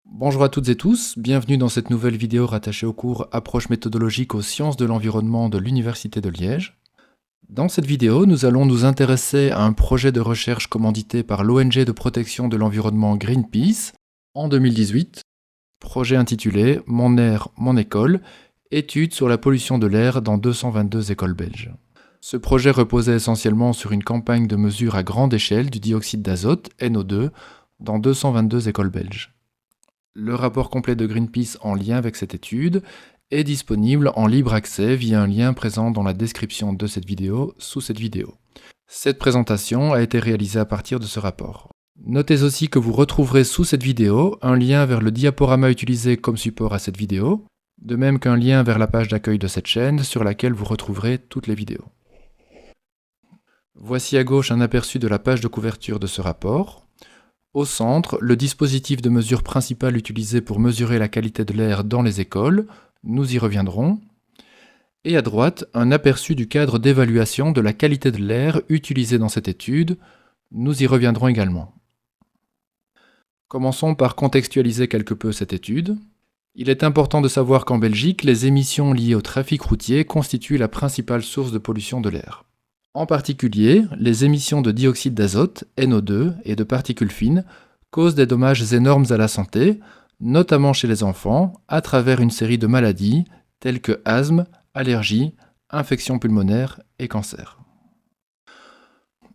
Bonjour à toutes et tous, bienvenue dans cette nouvelle vidéo rattachée au cours Approche méthodologique aux sciences de l'environnement de l'Université de Liège. Dans cette vidéo, nous allons nous intéresser à un projet de recherche commandité par l'ONG de protection de l'environnement Greenpeace en 2018, projet intitulé Mon air, mon école, étude sur la pollution de l'air dans 222 écoles belges. Ce projet reposait essentiellement sur une campagne de mesure à grande échelle du dioxyde d'azote, NO2, dans 222 écoles belges. Le rapport complet de Greenpeace en lien avec cette étude est disponible en libre accès via un lien présent dans la description de cette vidéo sous cette vidéo. Cette présentation a été réalisée à partir de ce rapport. Notez aussi que vous retrouverez sous cette vidéo un lien vers le diaporama utilisé comme support à cette vidéo, de même qu'un lien vers la page d'accueil de cette chaîne sur laquelle vous retrouverez toutes les vidéos. Voici à gauche un aperçu de la page de couverture de ce rapport. Au centre, le dispositif de mesure principal utilisé pour mesurer la qualité de l'air dans les écoles, nous y reviendrons. Et à droite, un aperçu du cadre d'évaluation de la qualité de l'air utilisé dans cette étude, nous y reviendrons également. Commençons par contextualiser quelque peu cette étude. Il est important de savoir qu'en Belgique, les émissions liées au trafic routier constituent la principale source de pollution de l'air. En particulier, les émissions de dioxyde d'azote, NO2, et de particules fines causent des dommages énormes à la santé, notamment chez les enfants, à travers une série de maladies telles que asthme, allergies, infections pulmonaires et cancer.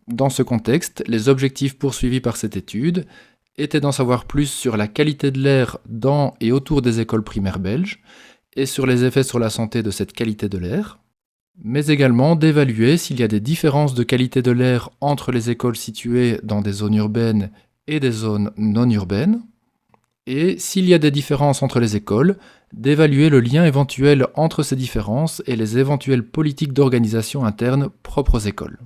Dans ce contexte, les objectifs poursuivis par cette étude étaient d'en savoir plus sur la qualité de l'air dans et autour des écoles primaires belges et sur les effets sur la santé de cette qualité de l'air, mais également d'évaluer s'il y a des différences de qualité de l'air entre les écoles situées dans des zones urbaines et des zones non urbaines, et s'il y a des différences entre les écoles, d'évaluer le lien éventuel entre ces différences et les éventuelles politiques d'organisation interne propres aux écoles.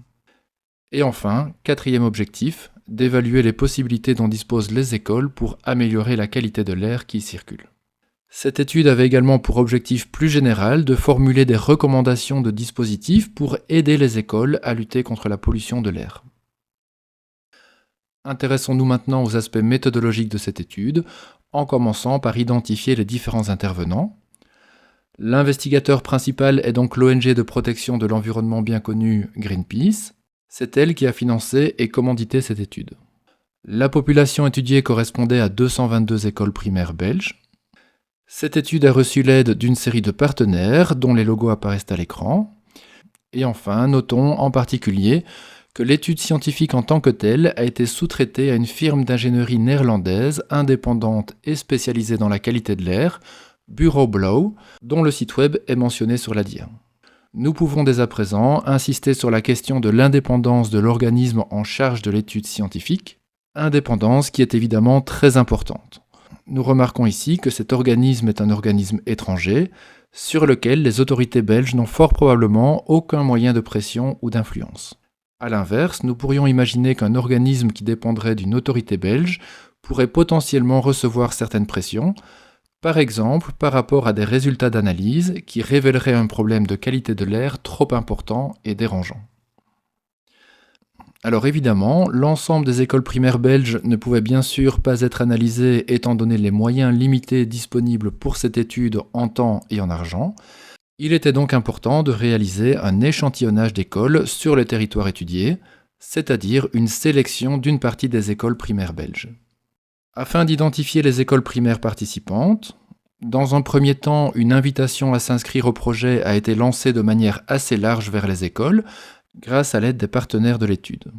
Et enfin, quatrième objectif, d'évaluer les possibilités dont disposent les écoles pour améliorer la qualité de l'air qui y circule. Cette étude avait également pour objectif plus général de formuler des recommandations de dispositifs pour aider les écoles à lutter contre la pollution de l'air. Intéressons-nous maintenant aux aspects méthodologiques de cette étude, en commençant par identifier les différents intervenants. L'investigateur principal est donc l'ONG de protection de l'environnement bien connue Greenpeace. C'est elle qui a financé et commandité cette étude. La population étudiée correspondait à 222 écoles primaires belges. Cette étude a reçu l'aide d'une série de partenaires dont les logos apparaissent à l'écran. Et enfin, notons en particulier que l'étude scientifique en tant que telle a été sous-traitée à une firme d'ingénierie néerlandaise indépendante et spécialisée dans la qualité de l'air, Bureau Blauw, dont le site web est mentionné sur la dia. Nous pouvons dès à présent insister sur la question de l'indépendance de l'organisme en charge de l'étude scientifique, indépendance qui est évidemment très importante. Nous remarquons ici que cet organisme est un organisme étranger, sur lequel les autorités belges n'ont fort probablement aucun moyen de pression ou d'influence. A l'inverse, nous pourrions imaginer qu'un organisme qui dépendrait d'une autorité belge pourrait potentiellement recevoir certaines pressions, par exemple par rapport à des résultats d'analyse qui révéleraient un problème de qualité de l'air trop important et dérangeant. Alors évidemment, l'ensemble des écoles primaires belges ne pouvait bien sûr pas être analysé étant donné les moyens limités disponibles pour cette étude en temps et en argent. Il était donc important de réaliser un échantillonnage d'écoles sur le territoire étudié, c'est-à-dire une sélection d'une partie des écoles primaires belges. Afin d'identifier les écoles primaires participantes, dans un premier temps, une invitation à s'inscrire au projet a été lancée de manière assez large vers les écoles, grâce à l'aide des partenaires de l'étude.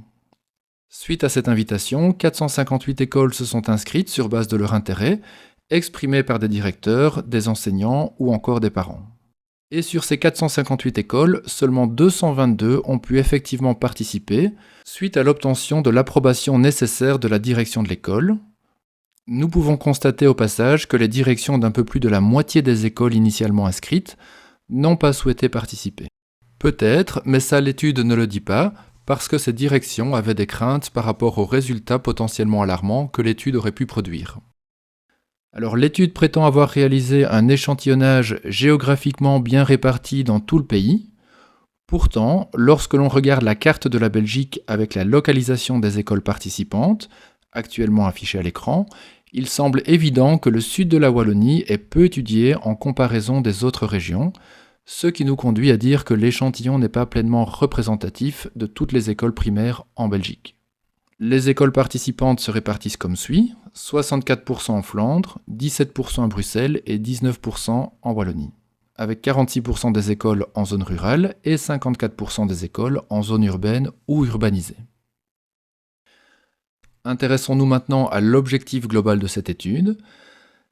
Suite à cette invitation, 458 écoles se sont inscrites sur base de leur intérêt, exprimé par des directeurs, des enseignants ou encore des parents. Et sur ces 458 écoles, seulement 222 ont pu effectivement participer, suite à l'obtention de l'approbation nécessaire de la direction de l'école. Nous pouvons constater au passage que les directions d'un peu plus de la moitié des écoles initialement inscrites n'ont pas souhaité participer. Peut-être, mais ça l'étude ne le dit pas, parce que ces directions avaient des craintes par rapport aux résultats potentiellement alarmants que l'étude aurait pu produire. Alors l'étude prétend avoir réalisé un échantillonnage géographiquement bien réparti dans tout le pays. Pourtant, lorsque l'on regarde la carte de la Belgique avec la localisation des écoles participantes, actuellement affichée à l'écran, Il semble évident que le sud de la Wallonie est peu étudié en comparaison des autres régions, ce qui nous conduit à dire que l'échantillon n'est pas pleinement représentatif de toutes les écoles primaires en Belgique. Les écoles participantes se répartissent comme suit, 64% en Flandre, 17% à Bruxelles et 19% en Wallonie, avec 46% des écoles en zone rurale et 54% des écoles en zone urbaine ou urbanisée. Intéressons-nous maintenant à l'objectif global de cette étude.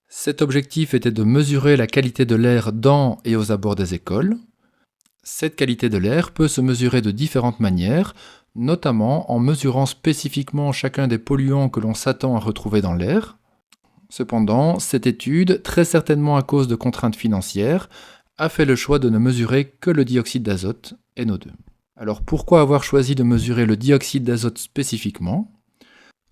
Cet objectif était de mesurer la qualité de l'air dans et aux abords des écoles. Cette qualité de l'air peut se mesurer de différentes manières, notamment en mesurant spécifiquement chacun des polluants que l'on s'attend à retrouver dans l'air. Cependant, cette étude, très certainement à cause de contraintes financières, a fait le choix de ne mesurer que le dioxyde d'azote, NO2. Alors pourquoi avoir choisi de mesurer le dioxyde d'azote spécifiquement ?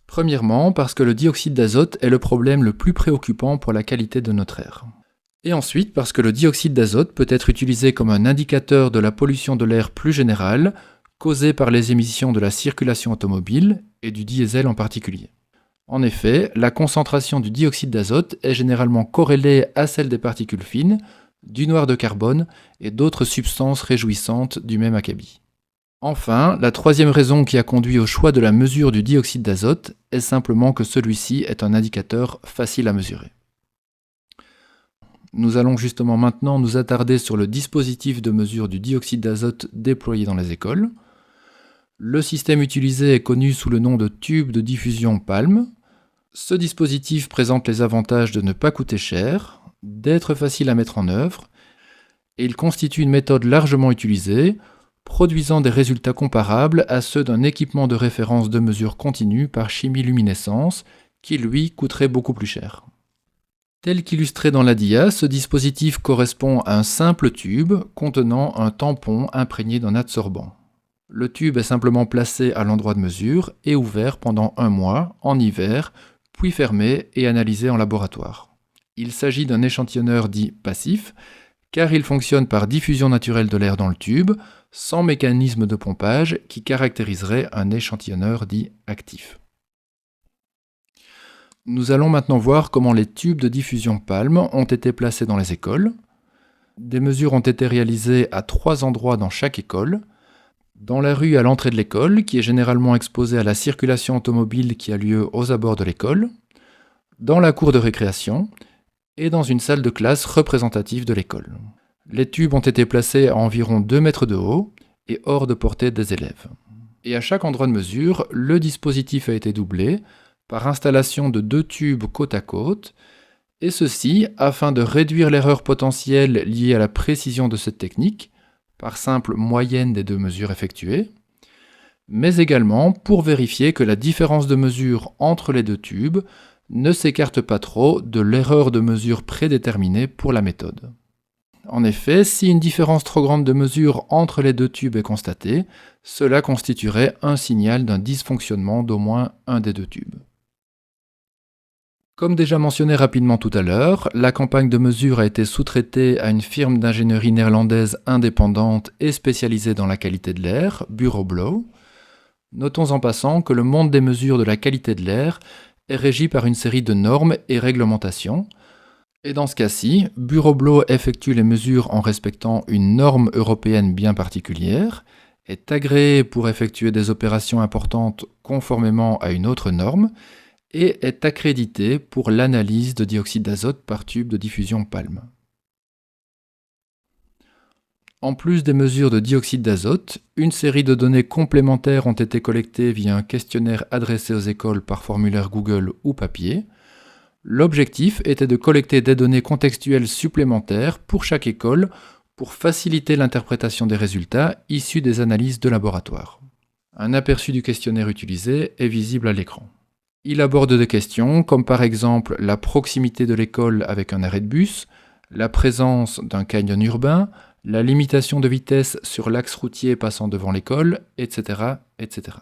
Premièrement, parce que le dioxyde d'azote est le problème le plus préoccupant pour la qualité de notre air. Et ensuite, parce que le dioxyde d'azote peut être utilisé comme un indicateur de la pollution de l'air plus générale, causée par les émissions de la circulation automobile et du diesel en particulier. En effet, la concentration du dioxyde d'azote est généralement corrélée à celle des particules fines, du noir de carbone et d'autres substances réjouissantes du même acabit. Enfin, la troisième raison qui a conduit au choix de la mesure du dioxyde d'azote est simplement que celui-ci est un indicateur facile à mesurer. Nous allons justement maintenant nous attarder sur le dispositif de mesure du dioxyde d'azote déployé dans les écoles. Le système utilisé est connu sous le nom de tube de diffusion PALM. Ce dispositif présente les avantages de ne pas coûter cher, d'être facile à mettre en œuvre, et il constitue une méthode largement utilisée, produisant des résultats comparables à ceux d'un équipement de référence de mesure continue par chimiluminescence, qui lui coûterait beaucoup plus cher. Tel qu'illustré dans la dia, ce dispositif correspond à un simple tube contenant un tampon imprégné d'un adsorbant. Le tube est simplement placé à l'endroit de mesure et ouvert pendant 1 mois, en hiver, puis fermé et analysé en laboratoire. Il s'agit d'un échantillonneur dit passif, car il fonctionne par diffusion naturelle de l'air dans le tube, sans mécanisme de pompage qui caractériserait un échantillonneur dit actif. Nous allons maintenant voir comment les tubes de diffusion PALM ont été placés dans les écoles. Des mesures ont été réalisées à 3 endroits dans chaque école. Dans la rue à l'entrée de l'école, qui est généralement exposée à la circulation automobile qui a lieu aux abords de l'école, dans la cour de récréation et dans une salle de classe représentative de l'école. Les tubes ont été placés à environ 2 mètres de haut et hors de portée des élèves. Et à chaque endroit de mesure, le dispositif a été doublé par installation de 2 tubes côte à côte, et ceci afin de réduire l'erreur potentielle liée à la précision de cette technique, par simple moyenne des 2 mesures effectuées, mais également pour vérifier que la différence de mesure entre les 2 tubes ne s'écarte pas trop de l'erreur de mesure prédéterminée pour la méthode. En effet, si une différence trop grande de mesure entre les 2 tubes est constatée, cela constituerait un signal d'un dysfonctionnement d'au moins un des 2 tubes. Comme déjà mentionné rapidement tout à l'heure, la campagne de mesure a été sous-traitée à une firme d'ingénierie néerlandaise indépendante et spécialisée dans la qualité de l'air, Bureau Blow. Notons en passant que le monde des mesures de la qualité de l'air est régi par une série de normes et réglementations. Et dans ce cas-ci, Bureau Blow effectue les mesures en respectant une norme européenne bien particulière, est agréé pour effectuer des opérations importantes conformément à une autre norme, et est accrédité pour l'analyse de dioxyde d'azote par tube de diffusion PALM. En plus des mesures de dioxyde d'azote, une série de données complémentaires ont été collectées via un questionnaire adressé aux écoles par formulaire Google ou papier. L'objectif était de collecter des données contextuelles supplémentaires pour chaque école pour faciliter l'interprétation des résultats issus des analyses de laboratoire. Un aperçu du questionnaire utilisé est visible à l'écran. Il aborde des questions comme par exemple la proximité de l'école avec un arrêt de bus, la présence d'un canyon urbain, la limitation de vitesse sur l'axe routier passant devant l'école, etc., etc.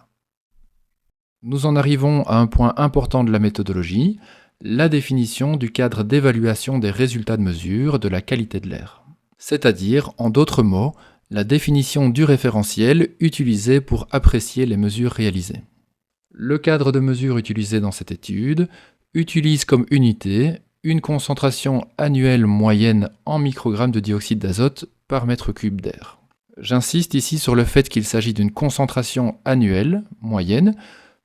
Nous en arrivons à un point important de la méthodologie, la définition du cadre d'évaluation des résultats de mesure de la qualité de l'air. C'est-à-dire, en d'autres mots, la définition du référentiel utilisé pour apprécier les mesures réalisées. Le cadre de mesure utilisé dans cette étude utilise comme unité une concentration annuelle moyenne en microgrammes de dioxyde d'azote par mètre cube d'air. J'insiste ici sur le fait qu'il s'agit d'une concentration annuelle moyenne.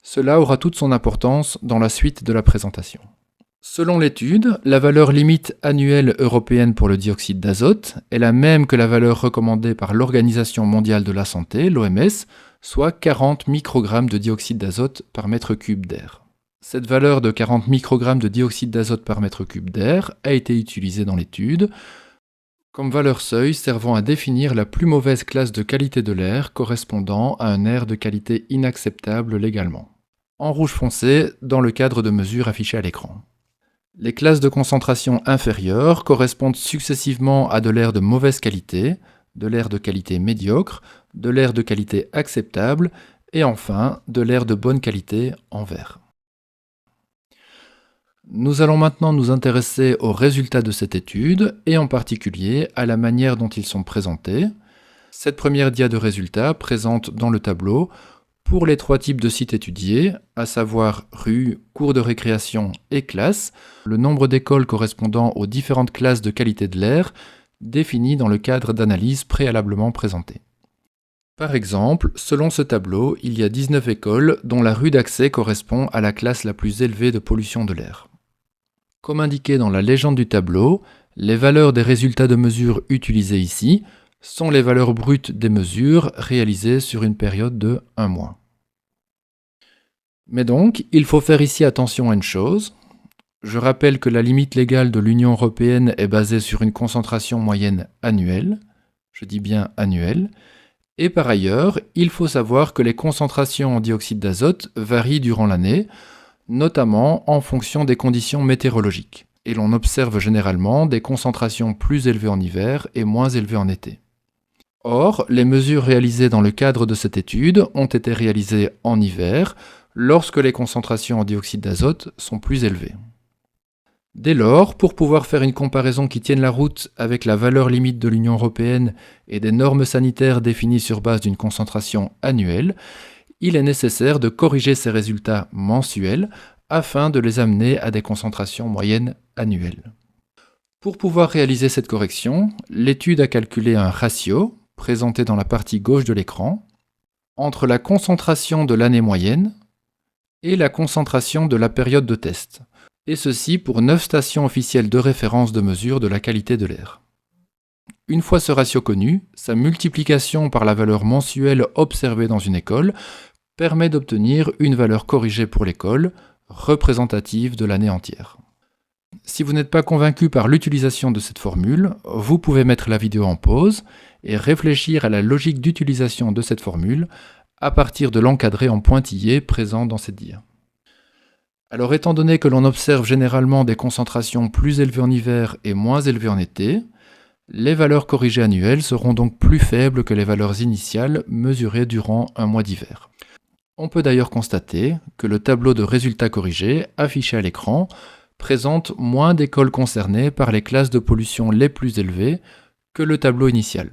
Cela aura toute son importance dans la suite de la présentation. Selon l'étude, la valeur limite annuelle européenne pour le dioxyde d'azote est la même que la valeur recommandée par l'Organisation mondiale de la santé, l'OMS, soit 40 microgrammes de dioxyde d'azote par mètre cube d'air. Cette valeur de 40 microgrammes de dioxyde d'azote par mètre cube d'air a été utilisée dans l'étude comme valeur seuil servant à définir la plus mauvaise classe de qualité de l'air correspondant à un air de qualité inacceptable légalement, en rouge foncé dans le cadre de mesures affichées à l'écran. Les classes de concentration inférieures correspondent successivement à de l'air de mauvaise qualité, de l'air de qualité médiocre, de l'air de qualité acceptable et enfin de l'air de bonne qualité en vert. Nous allons maintenant nous intéresser aux résultats de cette étude et en particulier à la manière dont ils sont présentés. Cette première dia de résultats présente dans le tableau pour les 3 types de sites étudiés, à savoir rues, cours de récréation et classes, le nombre d'écoles correspondant aux différentes classes de qualité de l'air définies dans le cadre d'analyse préalablement présenté. Par exemple, selon ce tableau, il y a 19 écoles dont la rue d'accès correspond à la classe la plus élevée de pollution de l'air. Comme indiqué dans la légende du tableau, les valeurs des résultats de mesure utilisés ici sont les valeurs brutes des mesures réalisées sur une période de 1 mois. Mais donc, il faut faire ici attention à une chose. Je rappelle que la limite légale de l'Union européenne est basée sur une concentration moyenne annuelle, je dis bien annuelle, et par ailleurs, il faut savoir que les concentrations en dioxyde d'azote varient durant l'année, notamment en fonction des conditions météorologiques, et l'on observe généralement des concentrations plus élevées en hiver et moins élevées en été. Or, les mesures réalisées dans le cadre de cette étude ont été réalisées en hiver, lorsque les concentrations en dioxyde d'azote sont plus élevées. Dès lors, pour pouvoir faire une comparaison qui tienne la route avec la valeur limite de l'Union européenne et des normes sanitaires définies sur base d'une concentration annuelle, il est nécessaire de corriger ces résultats mensuels afin de les amener à des concentrations moyennes annuelles. Pour pouvoir réaliser cette correction, l'étude a calculé un ratio, présenté dans la partie gauche de l'écran, entre la concentration de l'année moyenne et la concentration de la période de test, et ceci pour 9 stations officielles de référence de mesure de la qualité de l'air. Une fois ce ratio connu, sa multiplication par la valeur mensuelle observée dans une école permet d'obtenir une valeur corrigée pour l'école, représentative de l'année entière. Si vous n'êtes pas convaincu par l'utilisation de cette formule, vous pouvez mettre la vidéo en pause et réfléchir à la logique d'utilisation de cette formule à partir de l'encadré en pointillé présent dans cette dia. Alors étant donné que l'on observe généralement des concentrations plus élevées en hiver et moins élevées en été, les valeurs corrigées annuelles seront donc plus faibles que les valeurs initiales mesurées durant un mois d'hiver. On peut d'ailleurs constater que le tableau de résultats corrigés affiché à l'écran présente moins d'écoles concernées par les classes de pollution les plus élevées que le tableau initial.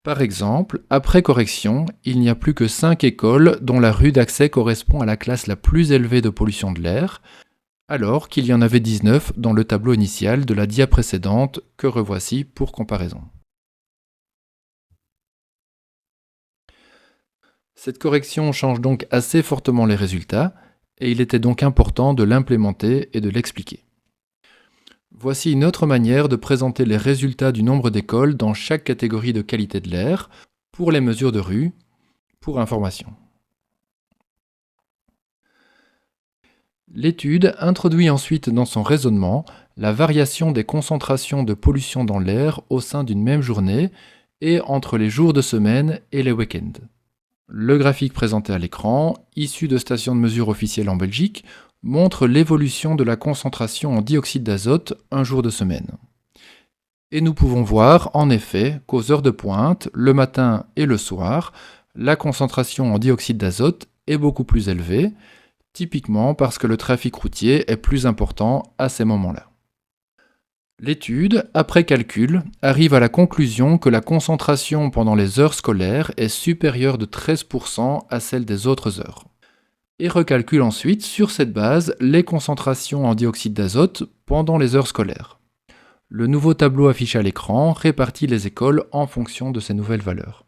Par exemple, après correction, il n'y a plus que 5 écoles dont la rue d'accès correspond à la classe la plus élevée de pollution de l'air, alors qu'il y en avait 19 dans le tableau initial de la dia précédente que revoici pour comparaison. Cette correction change donc assez fortement les résultats, et il était donc important de l'implémenter et de l'expliquer. Voici une autre manière de présenter les résultats du nombre d'écoles dans chaque catégorie de qualité de l'air pour les mesures de rue, pour information. L'étude introduit ensuite dans son raisonnement la variation des concentrations de pollution dans l'air au sein d'une même journée et entre les jours de semaine et les week-ends. Le graphique présenté à l'écran, issu de stations de mesure officielles en Belgique, montre l'évolution de la concentration en dioxyde d'azote un jour de semaine. Et nous pouvons voir en effet qu'aux heures de pointe, le matin et le soir, la concentration en dioxyde d'azote est beaucoup plus élevée, typiquement parce que le trafic routier est plus important à ces moments-là. L'étude, après calcul, arrive à la conclusion que la concentration pendant les heures scolaires est supérieure de 13% à celle des autres heures. et recalcule ensuite sur cette base les concentrations en dioxyde d'azote pendant les heures scolaires. Le nouveau tableau affiché à l'écran répartit les écoles en fonction de ces nouvelles valeurs.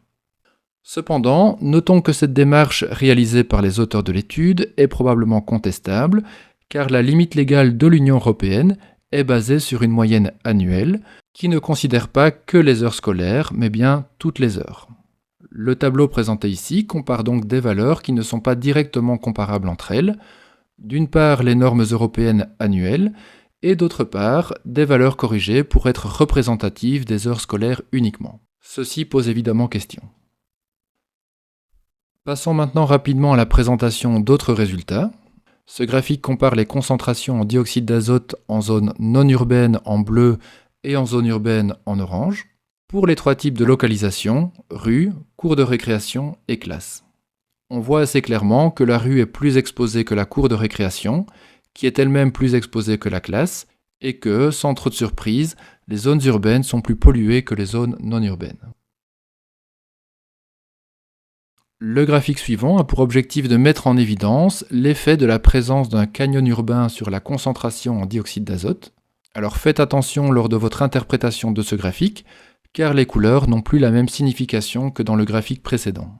Cependant, notons que cette démarche réalisée par les auteurs de l'étude est probablement contestable, car la limite légale de l'Union européenne est basée sur une moyenne annuelle qui ne considère pas que les heures scolaires, mais bien toutes les heures. Le tableau présenté ici compare donc des valeurs qui ne sont pas directement comparables entre elles, d'une part les normes européennes annuelles, et d'autre part des valeurs corrigées pour être représentatives des heures scolaires uniquement. Ceci pose évidemment question. Passons maintenant rapidement à la présentation d'autres résultats. Ce graphique compare les concentrations en dioxyde d'azote en zone non urbaine en bleu et en zone urbaine en orange, pour les trois types de localisation, rue, cour de récréation et classe. On voit assez clairement que la rue est plus exposée que la cour de récréation, qui est elle-même plus exposée que la classe, et que, sans trop de surprise, les zones urbaines sont plus polluées que les zones non urbaines. Le graphique suivant a pour objectif de mettre en évidence l'effet de la présence d'un canyon urbain sur la concentration en dioxyde d'azote. Alors faites attention lors de votre interprétation de ce graphique, car les couleurs n'ont plus la même signification que dans le graphique précédent.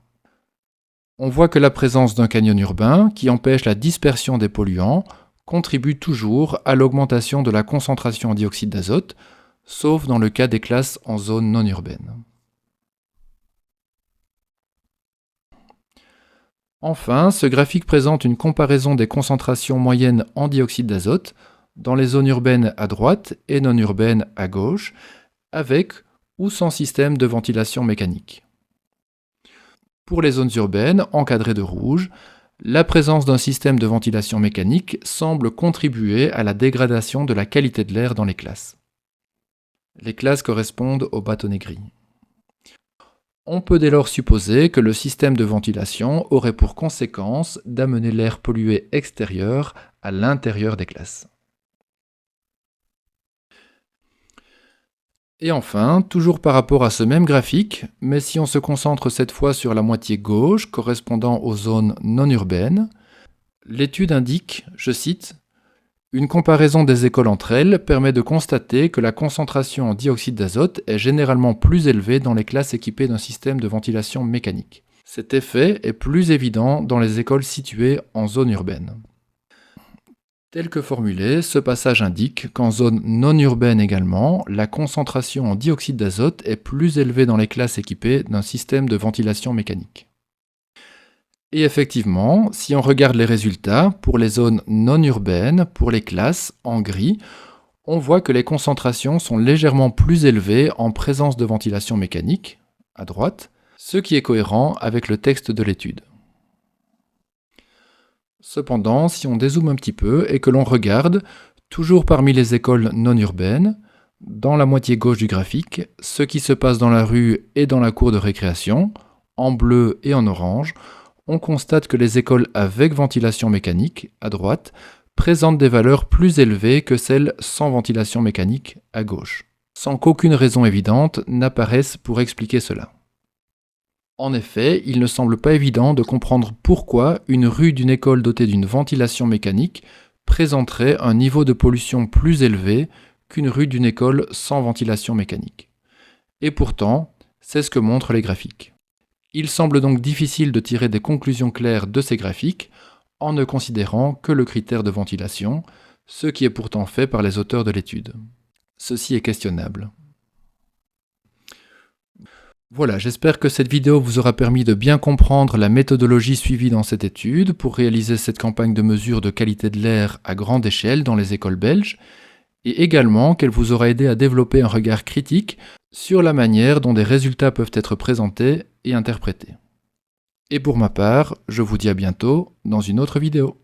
On voit que la présence d'un canyon urbain, qui empêche la dispersion des polluants, contribue toujours à l'augmentation de la concentration en dioxyde d'azote, sauf dans le cas des classes en zone non urbaine. Enfin, ce graphique présente une comparaison des concentrations moyennes en dioxyde d'azote dans les zones urbaines à droite et non urbaines à gauche, avec ou sans système de ventilation mécanique. Pour les zones urbaines, encadrées de rouge, la présence d'un système de ventilation mécanique semble contribuer à la dégradation de la qualité de l'air dans les classes. Les classes correspondent aux bâtonnets gris. On peut dès lors supposer que le système de ventilation aurait pour conséquence d'amener l'air pollué extérieur à l'intérieur des classes. Et enfin, toujours par rapport à ce même graphique, mais si on se concentre cette fois sur la moitié gauche correspondant aux zones non urbaines, l'étude indique, je cite, « Une comparaison des écoles entre elles permet de constater que la concentration en dioxyde d'azote est généralement plus élevée dans les classes équipées d'un système de ventilation mécanique. Cet effet est plus évident dans les écoles situées en zone urbaine. » Tel que formulé, ce passage indique qu'en zone non urbaine également, la concentration en dioxyde d'azote est plus élevée dans les classes équipées d'un système de ventilation mécanique. Et effectivement, si on regarde les résultats, pour les zones non urbaines, pour les classes en gris, on voit que les concentrations sont légèrement plus élevées en présence de ventilation mécanique, à droite, ce qui est cohérent avec le texte de l'étude. Cependant, si on dézoome un petit peu et que l'on regarde, toujours parmi les écoles non urbaines, dans la moitié gauche du graphique, ce qui se passe dans la rue et dans la cour de récréation, en bleu et en orange, on constate que les écoles avec ventilation mécanique, à droite, présentent des valeurs plus élevées que celles sans ventilation mécanique, à gauche, sans qu'aucune raison évidente n'apparaisse pour expliquer cela. En effet, il ne semble pas évident de comprendre pourquoi une rue d'une école dotée d'une ventilation mécanique présenterait un niveau de pollution plus élevé qu'une rue d'une école sans ventilation mécanique. Et pourtant, c'est ce que montrent les graphiques. Il semble donc difficile de tirer des conclusions claires de ces graphiques en ne considérant que le critère de ventilation, ce qui est pourtant fait par les auteurs de l'étude. Ceci est questionnable. Voilà, j'espère que cette vidéo vous aura permis de bien comprendre la méthodologie suivie dans cette étude pour réaliser cette campagne de mesure de qualité de l'air à grande échelle dans les écoles belges, et également qu'elle vous aura aidé à développer un regard critique sur la manière dont des résultats peuvent être présentés et interprétés. Et pour ma part, je vous dis à bientôt dans une autre vidéo.